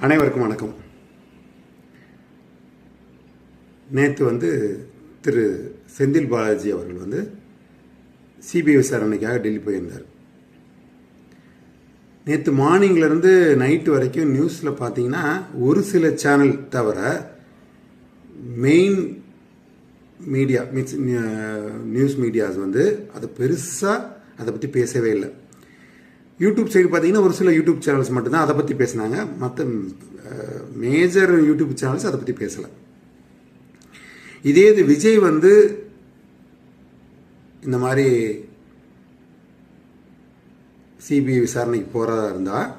அனைவருக்கும் வணக்கம். நேற்று திரு செந்தில் பாலாஜி அவர்கள் சிபிஐ விசாரணைக்காக டெல்லி போயிருந்தார். நேற்று மார்னிங்லேருந்து நைட்டு வரைக்கும் நியூஸில் பார்த்தீங்கன்னா ஒரு சில சேனல் தவிர main media means news medias அதை பெருசாக அதை பற்றி பேசவே இல்லை. யூடியூப் சைடு பார்த்தீங்கன்னா ஒரு சில யூடியூப் சேனல்ஸ் மட்டும்தான் அதை பற்றி பேசினாங்க. மற்ற மேஜர் யூடியூப் சேனல்ஸ் அதை பற்றி பேசலை. இதே இது விஜய் இந்த மாதிரி சிபிஐ விசாரணைக்கு போகிறதா இருந்தால்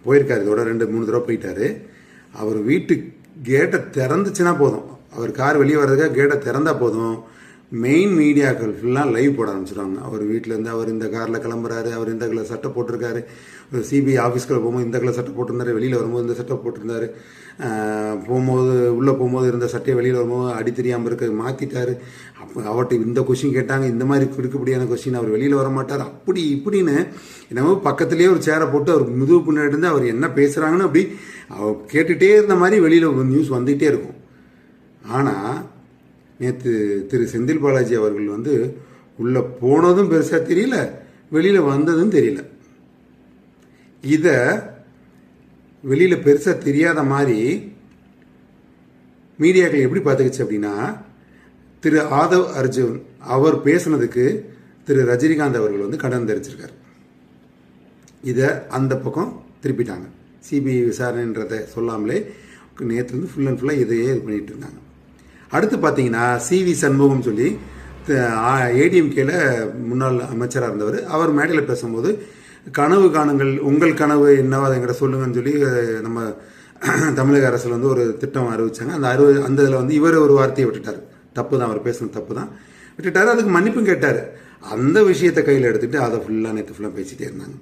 போயிருக்காரு. இதோட 2-3 தடவை போயிட்டாரு. அவர் வீட்டு கேட்டை திறந்துச்சுன்னா போதும், அவர் கார் வெளியே வர்றதுக்காக கேட்டை திறந்தால் போதும், மெயின் மீடியாக்கள் ஃபுல்லாக லைவ் போட ஆரம்பிச்சிடுவாங்க. அவர் வீட்டிலேருந்து அவர் இந்த காரில் கிளம்புறாரு, அவர் இந்த கலர் சட்டை போட்டிருக்காரு, சிபிஐ ஆஃபீஸ்க்குள்ள போகும்போது இந்த கலர் சட்டை போட்டிருந்தாரு, வெளியில் வரும்போது இந்த சட்டை போட்டிருந்தாரு, உள்ளே போகும்போது இருந்த சட்டையை வெளியில் வரும்போது அடி தெரியாமல் இருக்க மாற்றிட்டாரு, அப்போ அவர்கிட்ட இந்த கொஷின் கேட்டாங்க, இந்த மாதிரி கொடுக்கக்கூடியான கொஷின் அவர் வெளியில் வர மாட்டார், அப்படி இப்படின்னு என்னமோ பக்கத்துலேயே ஒரு சேரை போட்டு அவர் முதுகு பின்னாடி இருந்து அவர் என்ன பேசுகிறாங்கன்னு அப்படி அவர் கேட்டுகிட்டே இருந்த மாதிரி வெளியில் நியூஸ் வந்துகிட்டே இருக்கும். ஆனால் நேற்று திரு செந்தில் பாலாஜி அவர்கள் உள்ளே போனதும் பெருசாக தெரியல, வெளியில் வந்ததும் தெரியல. இதை வெளியில் பெருசாக தெரியாத மாதிரி மீடியாக்கள் எப்படி பார்த்துக்கிச்சு அப்படின்னா, திரு ஆதவ் அர்ஜுன் அவர் பேசுனதுக்கு திரு ரஜினிகாந்த் அவர்கள் கடன் தெரிவிச்சிருக்காரு. இதை அந்த பக்கம் திருப்பிட்டாங்க. சிபிஐ விசாரணைன்றதை சொல்லாமலே நேற்று ஃபுல் அண்ட் ஃபுல்லாக இதையே இது பண்ணிட்டு இருந்தாங்க. அடுத்து பார்த்தீங்கன்னா CV சண்முகம் சொல்லி ஏடிஎம்கேல முன்னாள் அமைச்சராக இருந்தவர், அவர் மேடையில் பேசும்போது கனவு காணுங்கள், உங்கள் கனவு என்னவோ அதை எங்கிட்ட சொல்லுங்கன்னு சொல்லி நம்ம தமிழக அரசில் ஒரு திட்டம் அறிவிச்சாங்க. அந்த இதில் இவர் ஒரு வார்த்தையை விட்டுட்டார். தப்பு தான், அவர் பேசுன தப்பு தான் விட்டுட்டார். அதுக்கு மன்னிப்பும் கேட்டார். அந்த விஷயத்தை கையில் எடுத்துகிட்டு அதை ஃபுல்லாக நேற்று ஃபுல்லாக பேசிகிட்டே இருந்தாங்க.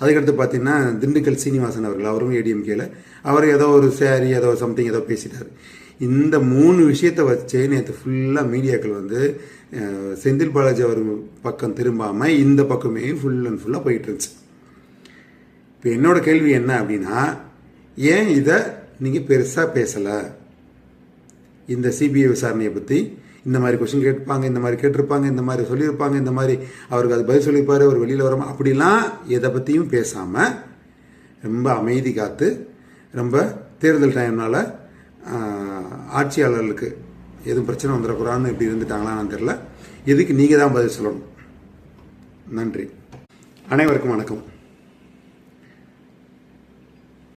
அதுக்கடுத்து பார்த்தீங்கன்னா திண்டுக்கல் சீனிவாசன் அவர்கள், அவரும் ஏடிஎம்கேல, அவர் ஏதோ ஒரு சேரி ஏதோ சம்திங் ஏதோ பேசிட்டார். இந்த 3 விஷயத்தை வச்சு நேற்று ஃபுல்லாக மீடியாக்கள் செந்தில் பாலாஜி அவர் பக்கம் திரும்பாமல் இந்த பக்கமே ஃபுல் அண்ட் ஃபுல்லாக போயிட்டு இருந்துச்சு. இப்போ என்னோட கேள்வி என்ன அப்படின்னா, ஏன் இதை நீங்கள் பெருசாக பேசலை? இந்த சிபிஐ விசாரணையை பற்றி இந்த மாதிரி கொஸ்டின் கேட்பாங்க, இந்த மாதிரி கேட்டிருப்பாங்க, இந்த மாதிரி சொல்லியிருப்பாங்க, இந்த மாதிரி அவருக்கு அது பதில் சொல்லியிருப்பார், அவர் வெளியில் வராமல் அப்படிலாம் எதை பற்றியும் பேசாமல் ரொம்ப அமைதி காத்து, ரொம்ப தேர்தல் டைம்னால் ஆட்சியாளர்களுக்கு எதுவும் பிரச்சனை வந்துடக்கூடாதுன்னு இப்படி இருந்துட்டாங்களான்னு தெரியல. இதுக்கு நீங்கள் தான் பதில் சொல்லணும். நன்றி. அனைவருக்கும் வணக்கம்.